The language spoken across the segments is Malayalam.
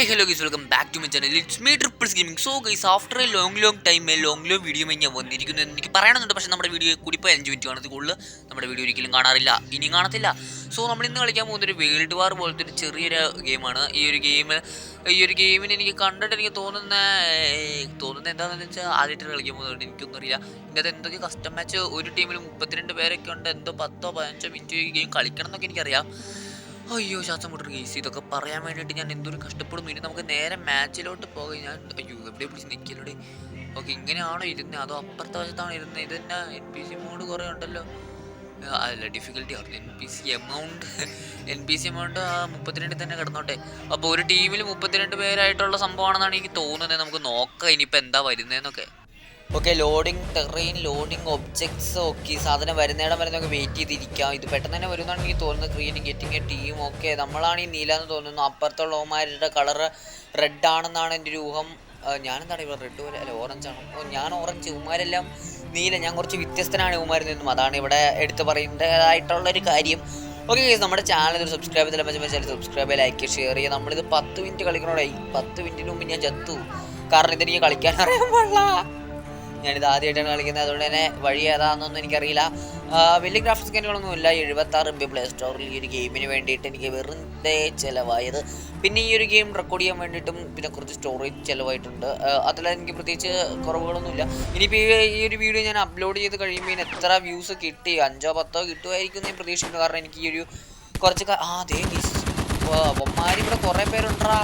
Hello guys, welcome back to my channel. It's me Triples Gaming. So guys, after a long time, long video ഞാൻ വന്നിരിക്കുന്നു. എനിക്ക് പറയണമെന്നുണ്ട്, പക്ഷേ നമ്മുടെ വീഡിയോ കൂടി ഇപ്പോൾ 5 മിനിറ്റ് കാണുന്നത് കൂടുതൽ നമ്മുടെ വീഡിയോ ഒരിക്കലും കാണാറില്ല, ഇനിയും കാണത്തില്ല. സോ നമ്മൾ ഇന്ന് കളിക്കാൻ പോകുന്നൊരു വേൾഡ് വാർ പോലത്തെ ഒരു ചെറിയൊരു ഗെയിമാണ്. ഈ ഒരു ഗെയിമിന് എനിക്ക് കണ്ടിട്ട് എനിക്ക് തോന്നുന്നത് എന്താണെന്ന് വെച്ചാൽ ആദ്യമായിട്ട് കളിക്കാൻ പോകുന്നതുകൊണ്ട് എനിക്കൊന്നും അറിയില്ല. ഇതിനകത്ത് എന്തൊക്കെ കസ്റ്റം മാച്ച് ഒരു ടീമിൽ 32 പേരൊക്കെ ഉണ്ട്, എന്തോ 10-15 മിനിറ്റ് ഈ ഗെയിം കളിക്കണം എന്നൊക്കെ എനിക്കറിയാം. അയ്യോ ശ്വാസം മുട്ടൊരു കേസ്, ഇതൊക്കെ പറയാൻ വേണ്ടിയിട്ട് ഞാൻ എന്തൊരു കഷ്ടപ്പെടുന്നു. ഇനി നമുക്ക് നേരെ മാച്ചിലോട്ട് പോകാം. ഞാൻ അയ്യോ എവിടെ പിടിച്ച് നിൽക്കലോടെ. ഓക്കെ, ഇങ്ങനെയാണോ ഇരുന്നത് അതോ അപ്പുറത്തെ വശത്താണോ ഇരുന്നത്? ഇത് തന്നെ NPC മോഡ് കുറേ ഉണ്ടല്ലോ. അല്ല, ഡിഫിക്കൽട്ടി ആണ്. NPC എമൗണ്ട് 32 തന്നെ കിടന്നോട്ടെ. അപ്പോൾ ഒരു ടീമിൽ 32 പേരായിട്ടുള്ള സംഭവമാണെന്നാണ് എനിക്ക് തോന്നുന്നത്. നമുക്ക് നോക്കാം ഇനിയിപ്പോൾ എന്താ വരുന്നതെന്നൊക്കെ. Okay, loading terrain, loading objects. Okay, സാധനം വരുന്നേടം വരെ നമുക്ക് വെയിറ്റ് ചെയ്തിരിക്കാം. ഇത് പെട്ടെന്ന് തന്നെ വരുന്നതാണ് എനിക്ക് തോന്നുന്നത്. Creating getting A team. Okay, നമ്മളാണ് ഈ നീല എന്ന് തോന്നുന്നു. അപ്പുറത്തുള്ള ഓമാരുടെ കളറ് റെഡ് ആണെന്നാണ് എൻ്റെ ഒരു ഊഹം. ഞാനെന്താണ് ഇവിടെ റെഡ് പോലെ അല്ല ഓറഞ്ചാണ്. ഞാൻ ഓറഞ്ച്, ഉമാരെല്ലാം നീല. ഞാൻ കുറച്ച് വ്യത്യസ്തനാണ് ഉമാരിൽ നിന്നും. അതാണ് ഇവിടെ എടുത്ത് പറയേണ്ടതായിട്ടുള്ളൊരു കാര്യം. ഓക്കെ, നമ്മുടെ ചാനൽ സബ്സ്ക്രൈബ് ചെയ്താൽ മതി. സബ്സ്ക്രൈബ്, ലൈക്ക്, ഷെയർ ചെയ്യുക. നമ്മളിത് 10 മിനിറ്റ് കളിക്കണോടായി. 10 മിനിറ്റിന് മുമ്പ് ഞാൻ ചത്തു. കാരണം ഇതെനിക്ക് കളിക്കാൻ അറിയാൻ പാടില്ല. ഞാനിത് ആദ്യമായിട്ടാണ് കളിക്കുന്നത്, അതുകൊണ്ട് തന്നെ വഴി ഏതാണെന്നൊന്നും എനിക്കറിയില്ല. വലിയ ഗ്രാഫിക്സ് കാര്യങ്ങളൊന്നുമില്ല. 76 MB പ്ലേ സ്റ്റോറിൽ ഈ ഒരു ഗെയിമിന് വേണ്ടിയിട്ട് എനിക്ക് വെറുതെ ചിലവായത്. പിന്നെ ഈ ഒരു ഗെയിം റെക്കോർഡ് ചെയ്യാൻ വേണ്ടിയിട്ടും പിന്നെ കുറച്ച് സ്റ്റോറേജ് ചിലവായിട്ടുണ്ട്. അതിൽ എനിക്ക് പ്രത്യേകിച്ച് കുറവുകളൊന്നുമില്ല. ഇനിയിപ്പോൾ ഈ ഒരു വീഡിയോ ഞാൻ അപ്ലോഡ് ചെയ്ത് കഴിയുമ്പോൾ ഇതിന് എത്ര വ്യൂസ് കിട്ടി, 5-10 കിട്ടുമായിരിക്കും ഞാൻ പ്രതീക്ഷിക്കുന്നു. കാരണം എനിക്ക് ഈ ഒരു കുറച്ച് ബൊമ്മാരി ഇവിടെ കുറേ പേരുണ്ടാ.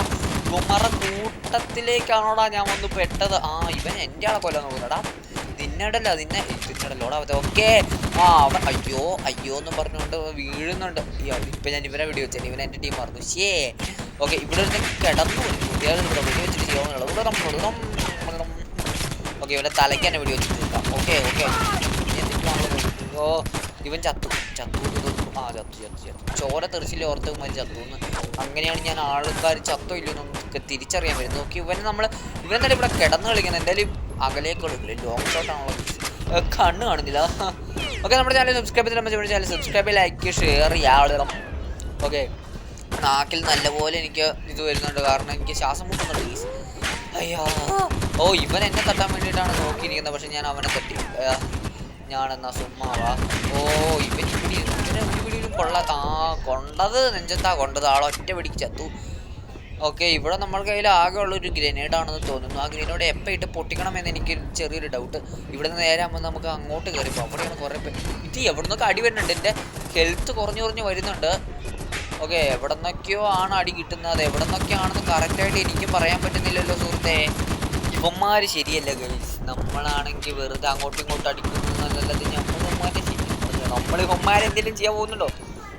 ബൊമ്മാരുടെ കൂട്ടത്തിലേക്കാണോടാ ഞാൻ വന്ന് പെട്ടത്. ഇവൻ എൻ്റെ ആളെ കൊല്ലാൻ നോക്കുന്നടാ. നിന്നടല്ലോ തിന്നടല്ലോടാ. ഓക്കെ, അവിടെ അയ്യോ എന്ന് പറഞ്ഞുകൊണ്ട് വീഴുന്നുണ്ട്. ഇപ്പം ഞാൻ ഇവനെ വീഡിയോ വെച്ചാൽ ഇവൻ എൻ്റെ ടീം മറന്നു. ഓക്കെ, ഇവിടെ കിടന്നു വെച്ചിട്ട് ചെയ്യാവുന്നുള്ളൂ. ഓക്കെ, ഇവൻ്റെ തലയ്ക്ക് തന്നെ വീഡിയോ വെച്ചിട്ട് നിൽക്കാം. ഓക്കെ ഇവൻ ചത്തു. ചോര തെറിച്ചില്ല, ഓർത്ത് മതി ചത്തുന്ന്. അങ്ങനെയാണ് ഞാൻ ആൾക്കാർ ചത്തോ ഇല്ലെന്നൊക്കെ തിരിച്ചറിയാൻ വരുന്നത്. നോക്കി ഇവനെന്തായാലും ഇവിടെ കിടന്ന് കളിക്കുന്നത്. എന്തായാലും അകലേക്കുള്ള ലോങ് ഷോട്ടാണുള്ളത്, കണ്ണ് കാണുന്നില്ല. ഓക്കെ, നമ്മുടെ ചാനൽ സബ്സ്ക്രൈബ് ചെയ്താൽ സബ്സ്ക്രൈബ്, ലൈക്ക്, ഷെയർ ചെയ്യാം. ഓക്കെ, നാക്കിൽ നല്ലപോലെ എനിക്ക് ഇത് വരുന്നുണ്ട്, കാരണം എനിക്ക് ശ്വാസം മുട്ടുന്നുണ്ട് പ്ലീസ്. അയ്യോ ഇവൻ എന്നെ തട്ടാൻ വേണ്ടിയിട്ടാണ് നോക്കിയിരിക്കുന്നത്, പക്ഷെ ഞാൻ അവനെ തട്ടി. ഞാനെന്നാ സുമ്മാവാ. ഇവൻ പിടിയിലും കൊണ്ടത് നെഞ്ചത്താ കൊണ്ടത്. ആളൊറ്റ പിടിക്ക് ചത്തു. ഓക്കെ, ഇവിടെ നമ്മൾ കയ്യിൽ ആകെ ഉള്ളൊരു ഗ്രനേഡാണെന്ന് തോന്നുന്നു. ആ ഗ്രനേഡ് എപ്പോൾ ഇട്ട് പൊട്ടിക്കണമെന്ന് എനിക്ക് ചെറിയൊരു ഡൗട്ട്. ഇവിടെ നിന്ന് നേരെ ആകുമ്പോൾ നമുക്ക് അങ്ങോട്ട് കയറിപ്പോൾ അവിടെയാണ് കുറേ പേര്. ഇത് എവിടെ നിന്നൊക്കെ അടി വരുന്നുണ്ട്. എൻ്റെ ഹെൽത്ത് കുറഞ്ഞു വരുന്നുണ്ട്. ഓക്കെ, എവിടെ നിന്നൊക്കെയോ ആണ് അടി കിട്ടുന്നത്. എവിടെ നിന്നൊക്കെയാണെന്ന് കറക്റ്റായിട്ട് എനിക്കും പറയാൻ പറ്റുന്നില്ലല്ലോ സുഹൃത്തെ. ഇവന്മാർ ശരിയല്ല ഗൈസ്. നമ്മളാണെങ്കിൽ വെറുതെ അങ്ങോട്ടും ഇങ്ങോട്ടും അടിക്കുന്നതല്ലാതെ നമ്മൾ ഇവന്മാരെന്തെങ്കിലും ചെയ്യാൻ പോകുന്നുണ്ടോ?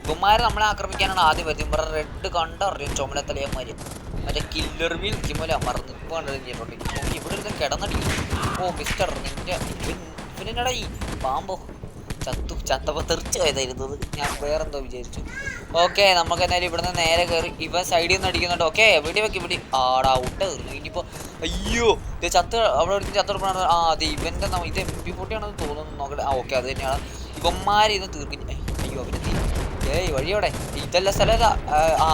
ഇവന്മാരെ നമ്മളെ ആക്രമിക്കാനാണ് ആദ്യം വരുന്നത്. ഇവരുടെ റെഡ് കണ്ടറിയും ചുമലത്തലയന്മാർ. മറ്റേ കില്ലർ വീൽ പോലെ മറന്ന് ഇപ്പോൾ കണ്ടത് ചെയ്തിട്ടുണ്ട്. നോക്കി ഇവിടെ ഇരുന്ന് കിടന്നടിക്കും. മിസ്റ്റർ ഇവനെടാ ഈ പാമ്പോ ചത്തപ്പോൾ തെറിച്ച് പോയതായിരുന്നത്. ഞാൻ വേറെന്തോ വിചാരിച്ചു. ഓക്കെ, നമുക്ക് എന്തായാലും ഇവിടുന്ന് നേരെ കയറി. ഇവൻ സൈഡിൽ നിന്ന് അടിക്കുന്നുണ്ട്. ഓക്കെ, വെടി ആടാ ഔട്ട് തീർന്നു. ഇനിയിപ്പോൾ അയ്യോ ഇത് അവിടെ ഒരു ചത്തെടുപ്പാണ്. അതെ ഇവൻ്റെ ഇത് MP40 ആണെന്ന് തോന്നുന്നു. നോക്കട്ടെ. ഓക്കെ, അത് തന്നെയാണ്. ഇവന്മാരെ ഇത് തീർക്കും. അയ്യോ അവന് വഴിയോടെ ഇതല്ല സ്ഥലം ഏതാ?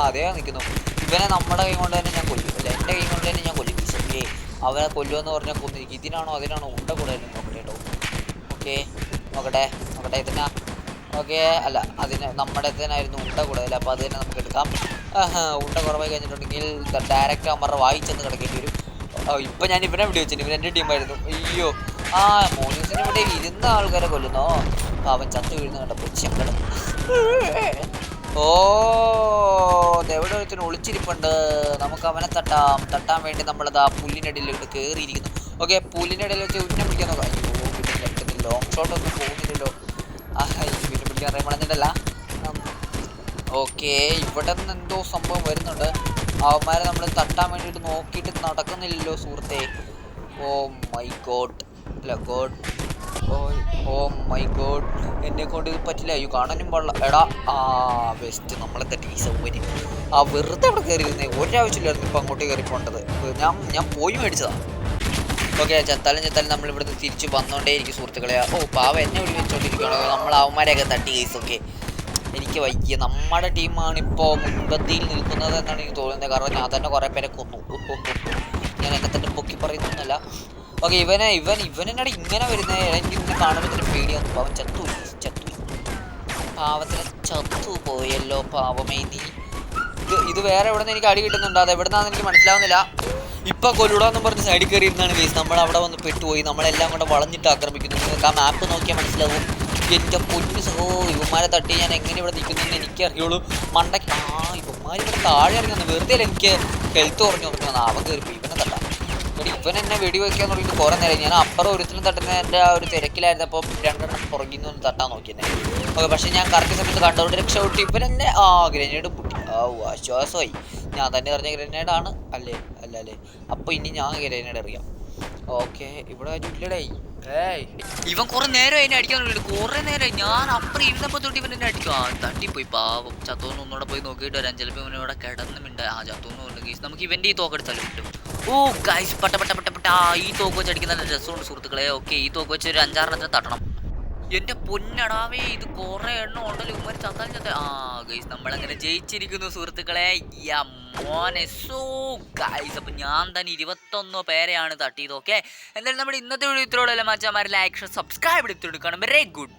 അതേ നിൽക്കുന്നു. ഇവനെ നമ്മുടെ കൈ കൊണ്ട് തന്നെ ഞാൻ കൊല്ലും. അല്ല, എൻ്റെ കൈ കൊണ്ട് തന്നെ ഞാൻ കൊല്ലും. അവനെ കൊല്ലുമെന്ന് പറഞ്ഞാൽ കൊന്നിരിക്കും. ഇതിനാണോ അതിനാണോ ഉണ്ട കൂടുതലും നോക്കട്ടെ കേട്ടോ. ഓക്കെ, നോക്കട്ടെ ഇതിനാ. ഓക്കെ, അല്ല നമ്മുടെ ഇതിനായിരുന്നു ഉണ്ട കൂടുതൽ. അപ്പോൾ അത് തന്നെ നമുക്ക് എടുക്കാം. ഉണ്ട കുറവായി കഴിഞ്ഞിട്ടുണ്ടെങ്കിൽ ഡയറക്റ്റ് അവന്മാരുടെ വായിച്ചെന്ന് കിടക്കേണ്ടി വരും. ഇപ്പം ഞാൻ ഇവനെ വീഡിയോ വെച്ചിട്ട് ഇവൻ എൻ്റെ ടീമായിരുന്നു. അയ്യോ മോനീസിന് ഇവിടെ ഇരുന്ന ആൾക്കാരെ കൊല്ലുന്നോ? അവൻ ചത്തു വീഴുന്ന കണ്ടപ്പോൾ ചെങ്കട. എവിടെ ഒരുത്തിന് ഒളിച്ചിരിപ്പുണ്ട്. നമുക്ക് അവനെ തട്ടാൻ വേണ്ടി നമ്മളത് ആ പുല്ലിനടിയിലോട്ട് കയറിയിരിക്കുന്നു. ഓക്കെ, പുല്ലിനടിയിൽ വെച്ച് ഉന്നം പിടിക്കാൻ നോക്കാം. അയ്യോ പിന്നെ ലോങ് ഷോട്ടൊന്നും പോകുന്നില്ലല്ലോ. പിന്നെ പിടിക്കാൻ അറിയാമല്ല. ഓക്കെ, ഇവിടെ നിന്ന് എന്തോ സംഭവം വരുന്നുണ്ട്. അവന്മാരെ നമ്മൾ തട്ടാൻ വേണ്ടിയിട്ട് നോക്കിയിട്ട് നടക്കുന്നില്ലല്ലോ സുഹൃത്തെ. മൈ ഗോഡ് എന്നെ കൊണ്ട് ഇത് പറ്റില്ല. അയ്യോ കാണാനും പാടില്ല. എടാ ബെസ്റ്റ് നമ്മളെ തട്ടി സൗകര്യം. വെറുതെ അവിടെ കയറിയിരുന്നേ, ഒരാവശ്യമില്ലായിരുന്നു ഇപ്പം അങ്ങോട്ട് കയറി പോകേണ്ടത്. ഞാൻ പോയി മേടിച്ചതാണ്. ഓക്കെ, ചത്താലും നമ്മൾ ഇവിടുന്ന് തിരിച്ച് വന്നുകൊണ്ടേയിരിക്കും സുഹൃത്തുക്കളെ. പാവ എന്നെ വെച്ചോണ്ടിരിക്കുകയാണോ? നമ്മൾ അവന്മാരെയൊക്കെ തട്ടി കേസ്. ഓക്കെ, എനിക്ക് വയ്യ. നമ്മുടെ ടീമാണ് ഇപ്പോൾ മുൻപന്തിയിൽ നിൽക്കുന്നത് എന്നാണ് എനിക്ക് തോന്നുന്നത്. കാരണം ഞാൻ തന്നെ കുറേ പേരെ കൊന്നു. ഞാൻ എന്നെ തന്നെ പൊക്കി പറയുന്നൊന്നുമല്ല. ഓക്കെ, ഇവനെന്നാണ് ഇങ്ങനെ വരുന്നത്? എനിക്ക് ഇങ്ങനെ കാണുമ്പോൾ തന്നെ പേടിയാകുന്നു. പാവം ചത്തു പാവത്തിന് ചത്തു പോയല്ലോ പാവമേ നീ. ഇത് വേറെ എവിടെ നിന്ന് എനിക്ക് അടി കിട്ടുന്നുണ്ടോ? അത് എവിടെ നിന്നാണെന്ന് എനിക്ക് മനസ്സിലാവുന്നില്ല. ഇപ്പം കൊല്ലൂടാന്നും പറഞ്ഞ് സൈഡിൽ കയറി ഇരുന്നാണ് കേസ്. നമ്മൾ അവിടെ വന്ന് പെട്ടുപോയി. നമ്മളെല്ലാം കൂടെ വളഞ്ഞിട്ട് ആക്രമിക്കുന്നു. നിങ്ങൾക്ക് ആ മാപ്പ് നോക്കിയാൽ മനസ്സിലാവും. എൻ്റെ പൊന്നു സഹോ, ഇവന്മാരെ തട്ടി ഞാൻ എങ്ങനെ ഇവിടെ നിൽക്കുന്നതെന്ന് എനിക്കറിയുള്ളൂ. മണ്ടയ്ക്ക് ഇവന്മാർ ഇവിടെ താഴെ ഇറങ്ങുന്നു. വെറുതെ എനിക്ക് ഹെൽത്ത് കുറഞ്ഞു വന്നു. അവൻ കയറിപ്പോയി. ഇവനെ തട്ടാം. ഇവൻ എന്നെ വെടിവെക്കാൻ തുടങ്ങിയിട്ട് കുറേ നേരം. ഞാൻ അപ്പുറം ഒരുത്തിനും തട്ടുന്നതിൻ്റെ ആ ഒരു തിരക്കിലായിരുന്നപ്പോൾ രണ്ടെണ്ണം പുറകിൽ നിന്ന് തട്ടാൻ നോക്കിയെന്നെ. ഓക്കെ, പക്ഷേ ഞാൻ കറക്റ്റ് സമയത്ത് കണ്ടതുകൊണ്ട് രക്ഷപ്പെട്ട് ഇവൻ എന്നെ ഗ്രനേഡ് പൊട്ടി. ആശ്വാസമായി. ഞാൻ തന്നെ പറഞ്ഞ ഗ്രനേഡാണ് അല്ലേ? അപ്പോൾ ഇനി ഞാൻ ഗ്രനേഡ് അറിയാം. ഓക്കെ, ഇവിടെ ഇല്ലടേ. ഇവൻ കുറെ നേരം അതിനെ അടിക്കാൻ തുടങ്ങിയിട്ട്. കുറെ നേരം ഞാൻ അപ്പുറം ഇരുന്നപ്പോൾ തൊട്ട് ഇവൻ എന്നെ അടിക്കും. തട്ടിപ്പോയി പാവം. ചത്തോന്ന് ഒന്നുകൂടെ പോയി നോക്കിയിട്ട് വരാൻ. ചിലപ്പോൾ ഇവൻ ഇവിടെ കിടന്നുമിണ്ട്. ചത്തോന്ന് കൊണ്ട് ഗീസ് നമുക്ക് ഇവൻ്റെ ഈ തോക്കെടുത്താലും കിട്ടും. ഓ ഗൈസ്, പട്ട ഈ തോക്ക് വെച്ച് അടിക്കുന്ന രസമുണ്ട് സുഹൃത്തുക്കളെ. ഓക്കെ, ഈ തോക്ക് വെച്ച് ഒരു 5-6 തട്ടണം. എൻ്റെ പൊന്നടാവേ, ഇത് കുറേ എണ്ണം ഉണ്ടല്ലോ. ഇവന്മാർ ചത്താലും ഗൈസ്, നമ്മളങ്ങനെ ജയിച്ചിരിക്കുന്നു സുഹൃത്തുക്കളെ. മോനെ സോ ഗൈസ്, അപ്പം ഞാൻ തന്നെ 21 പേരെയാണ് തട്ടിയത്. ഓക്കെ, എന്തായാലും നമ്മുടെ ഇന്നത്തെ വീഡിയോ ഇത്രയോടെ മച്ചാമാർ ലൈക്ക് സബ്സ്ക്രൈബ് എടുത്തിട്ട് കാണും. Very good.